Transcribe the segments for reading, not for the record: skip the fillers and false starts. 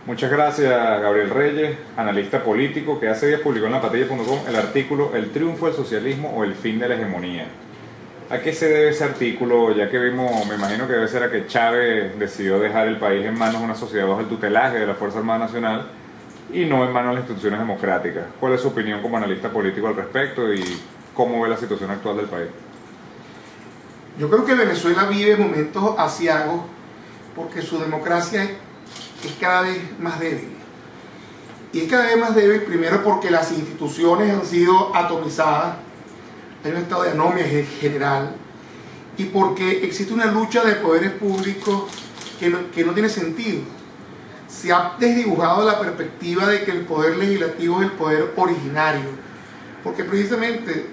Muchas gracias, Gabriel Reyes, analista político, que hace días publicó en lapatilla.com el artículo "El triunfo del socialismo o el fin de la hegemonía". ¿A qué se debe ese artículo? Ya que vimos, me imagino que debe ser a que Chávez decidió dejar el país en manos de una sociedad bajo el tutelaje de la Fuerza Armada Nacional y no en manos de las instituciones democráticas. ¿Cuál es su opinión como analista político al respecto y cómo ve la situación actual del país? Yo creo que Venezuela vive momentos aciagos porque su democracia es cada vez más débil. Y es cada vez más débil primero porque las instituciones han sido atomizadas, hay un estado de anomia general, y porque existe una lucha de poderes públicos que no tiene sentido. Se ha desdibujado la perspectiva de que el poder legislativo es el poder originario, porque precisamente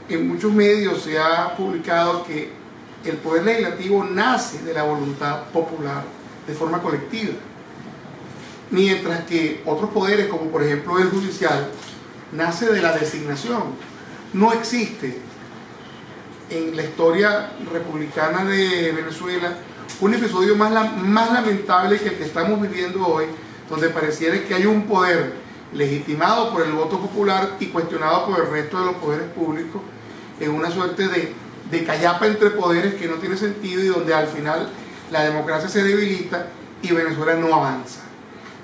en muchos medios se ha publicado que el poder legislativo nace de la voluntad popular de forma colectiva, mientras que otros poderes, como por ejemplo el judicial, nace de la designación. No existe en la historia republicana de Venezuela un episodio más lamentable que el que estamos viviendo hoy, donde pareciera que hay un poder legitimado por el voto popular y cuestionado por el resto de los poderes públicos, en una suerte de callapa entre poderes que no tiene sentido y donde al final la democracia se debilita y Venezuela no avanza.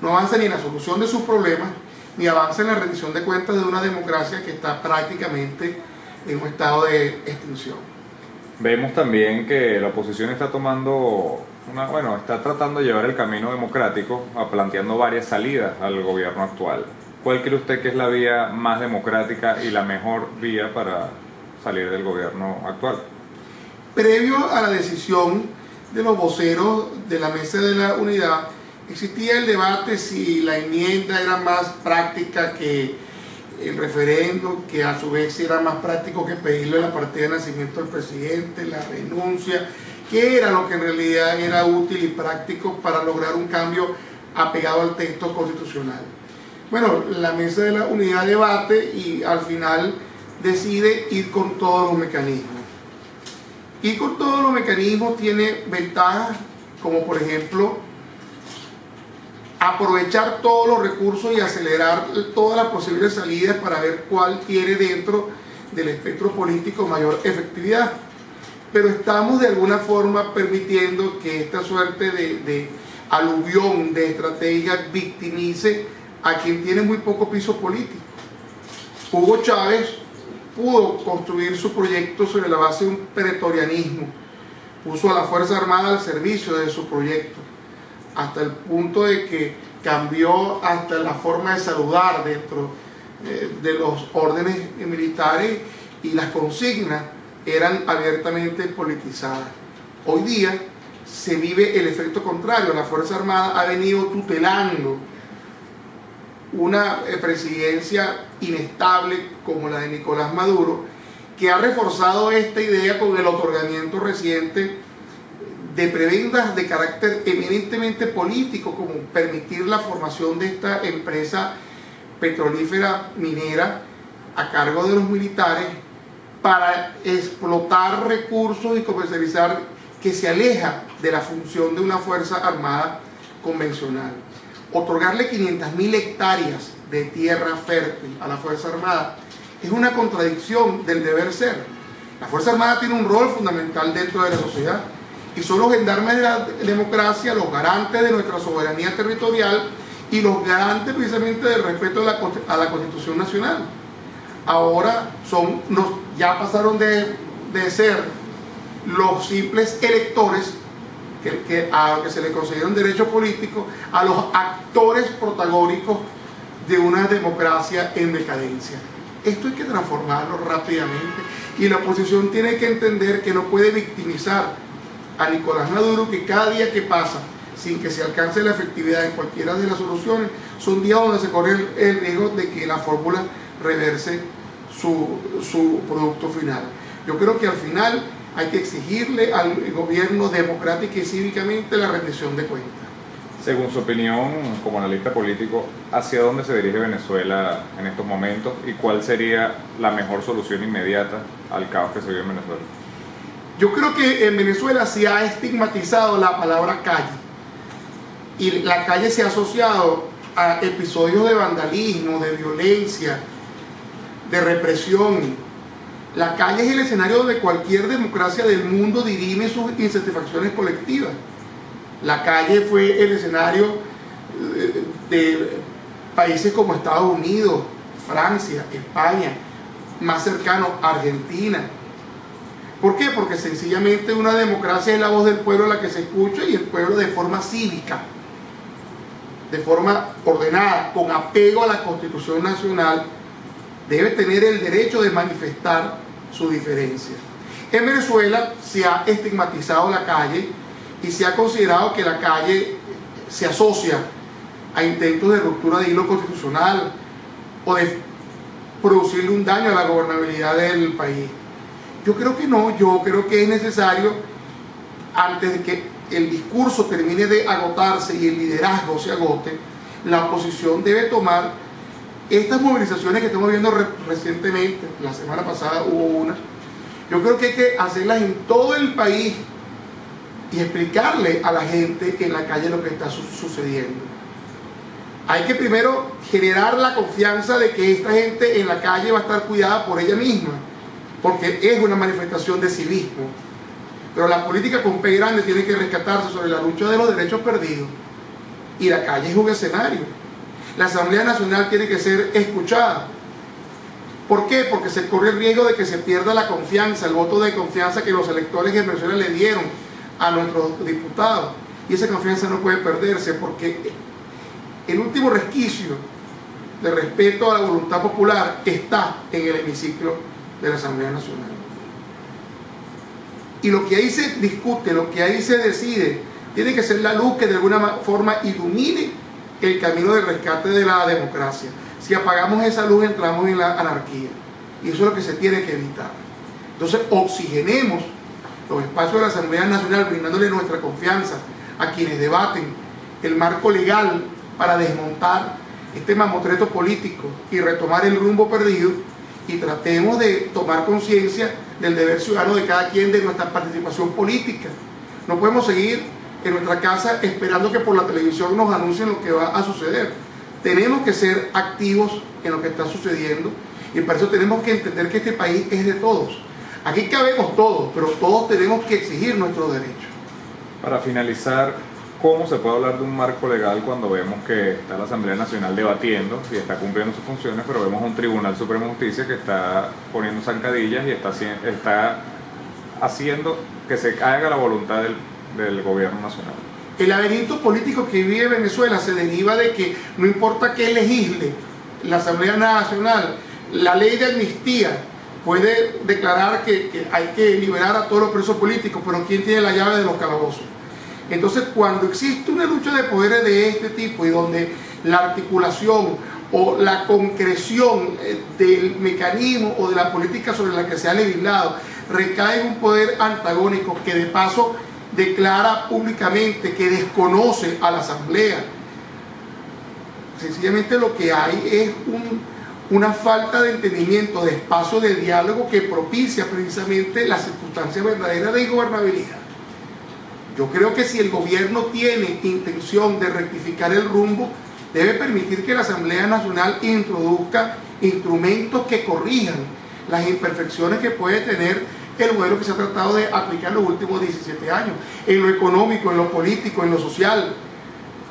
No avanza ni en la solución de sus problemas, ni avanza en la rendición de cuentas de una democracia que está prácticamente en un estado de extinción. Vemos también que la oposición está está tratando de llevar el camino democrático, planteando varias salidas al gobierno actual. ¿Cuál cree usted que es la vía más democrática y la mejor vía para salir del gobierno actual? Previo a la decisión de los voceros de la Mesa de la Unidad, existía el debate si la enmienda era más práctica que el referendo, que a su vez era más práctico que pedirle la partida de nacimiento del presidente, la renuncia, qué era lo que en realidad era útil y práctico para lograr un cambio apegado al texto constitucional. Bueno, la Mesa de la Unidad debate y al final decide ir con todos los mecanismos. Ir con todos los mecanismos tiene ventajas, como por ejemplo aprovechar todos los recursos y acelerar todas las posibles salidas para ver cuál tiene dentro del espectro político mayor efectividad. Pero estamos de alguna forma permitiendo que esta suerte de aluvión de estrategia victimice a quien tiene muy poco piso político. Hugo Chávez pudo construir su proyecto sobre la base de un pretorianismo, puso a la Fuerza Armada al servicio de su proyecto, hasta el punto de que cambió hasta la forma de saludar dentro de los órdenes militares y las consignas eran abiertamente politizadas. Hoy día se vive el efecto contrario. La Fuerza Armada ha venido tutelando una presidencia inestable como la de Nicolás Maduro, que ha reforzado esta idea con el otorgamiento reciente de prebendas de carácter eminentemente político, como permitir la formación de esta empresa petrolífera minera a cargo de los militares para explotar recursos y comercializar, que se aleja de la función de una Fuerza Armada convencional. Otorgarle 500.000 hectáreas de tierra fértil a la Fuerza Armada es una contradicción del deber ser. La Fuerza Armada tiene un rol fundamental dentro de la sociedad y son los gendarmes de la democracia, los garantes de nuestra soberanía territorial y los garantes precisamente del respeto a la Constitución Nacional. Ahora ya pasaron de ser los simples electores a los que se les concedieron derechos políticos, a los actores protagónicos de una democracia en decadencia. Esto hay que transformarlo rápidamente y la oposición tiene que entender que no puede victimizar a Nicolás Maduro, que cada día que pasa sin que se alcance la efectividad en cualquiera de las soluciones son días donde se corre el riesgo de que la fórmula reverse su producto final. Yo creo que al final hay que exigirle al gobierno democrática y cívicamente la rendición de cuentas. Según su opinión, como analista político, ¿hacia dónde se dirige Venezuela en estos momentos y cuál sería la mejor solución inmediata al caos que se vive en Venezuela? Yo creo que en Venezuela se ha estigmatizado la palabra calle. y la calle se ha asociado a episodios de vandalismo, de violencia, de represión. La calle es el escenario donde cualquier democracia del mundo dirime sus insatisfacciones colectivas. La calle fue el escenario de países como Estados Unidos, Francia, España, más cercano, Argentina. ¿Por qué? Porque sencillamente una democracia es la voz del pueblo la que se escucha, y el pueblo de forma cívica, de forma ordenada, con apego a la Constitución Nacional, debe tener el derecho de manifestar su diferencia. En Venezuela se ha estigmatizado la calle y se ha considerado que la calle se asocia a intentos de ruptura de hilo constitucional o de producirle un daño a la gobernabilidad del país. Yo creo que no, yo creo que es necesario, antes de que el discurso termine de agotarse y el liderazgo se agote, la oposición debe tomar estas movilizaciones que estamos viendo recientemente. La semana pasada hubo una. Yo creo que hay que hacerlas en todo el país y explicarle a la gente en la calle lo que está sucediendo. Hay que primero generar la confianza de que esta gente en la calle va a estar cuidada por ella misma, porque es una manifestación de civismo. Pero la política con P grande tiene que rescatarse sobre la lucha de los derechos perdidos, y la calle es un escenario. La Asamblea Nacional tiene que ser escuchada. ¿Por qué? Porque se corre el riesgo de que se pierda la confianza, el voto de confianza que los electores en Venezuela le dieron a nuestros diputados, y esa confianza no puede perderse, porque el último resquicio de respeto a la voluntad popular está en el hemiciclo de la Asamblea Nacional. Y lo que ahí se discute, lo que ahí se decide, tiene que ser la luz que de alguna forma ilumine el camino del rescate de la democracia. Si apagamos esa luz, entramos en la anarquía, y eso es lo que se tiene que evitar. Entonces, oxigenemos los espacios de la Asamblea Nacional, brindándole nuestra confianza a quienes debaten el marco legal para desmontar este mamotreto político y retomar el rumbo perdido, y tratemos de tomar conciencia del deber ciudadano de cada quien, de nuestra participación política. No podemos seguir en nuestra casa esperando que por la televisión nos anuncien lo que va a suceder. Tenemos que ser activos en lo que está sucediendo, y para eso tenemos que entender que este país es de todos. Aquí cabemos todos, pero todos tenemos que exigir nuestros derechos. Para finalizar, ¿cómo se puede hablar de un marco legal cuando vemos que está la Asamblea Nacional debatiendo y está cumpliendo sus funciones, pero vemos un Tribunal Supremo de Justicia que está poniendo zancadillas y está haciendo que se haga la voluntad del gobierno nacional? El laberinto político que vive Venezuela se deriva de que no importa qué legisle la Asamblea Nacional, la ley de amnistía puede declarar que hay que liberar a todos los presos políticos, pero ¿quién tiene la llave de los calabozos? Entonces, cuando existe una lucha de poderes de este tipo, y donde la articulación o la concreción del mecanismo o de la política sobre la que se ha legislado recae en un poder antagónico que de paso declara públicamente que desconoce a la Asamblea, sencillamente lo que hay es una falta de entendimiento, de espacio de diálogo que propicia precisamente las circunstancias verdaderas de ingobernabilidad. Yo creo que si el gobierno tiene intención de rectificar el rumbo, debe permitir que la Asamblea Nacional introduzca instrumentos que corrijan las imperfecciones que puede tener el modelo que se ha tratado de aplicar los últimos 17 años, en lo económico, en lo político, en lo social.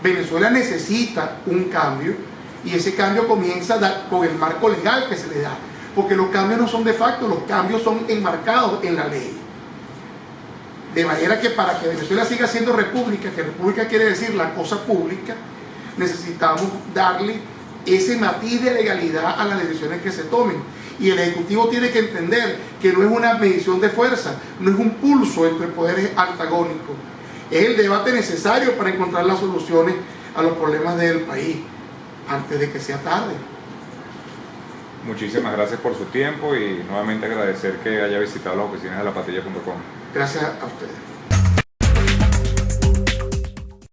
Venezuela necesita un cambio, y ese cambio comienza con el marco legal que se le da, porque los cambios no son de facto, los cambios son enmarcados en la ley. De manera que para que Venezuela siga siendo república, que república quiere decir la cosa pública, necesitamos darle ese matiz de legalidad a las decisiones que se tomen. Y el Ejecutivo tiene que entender que no es una medición de fuerza, no es un pulso entre poderes antagónicos. Es el debate necesario para encontrar las soluciones a los problemas del país, antes de que sea tarde. Muchísimas gracias por su tiempo, y nuevamente agradecer que haya visitado las oficinas de lapatilla.com. Gracias a ustedes.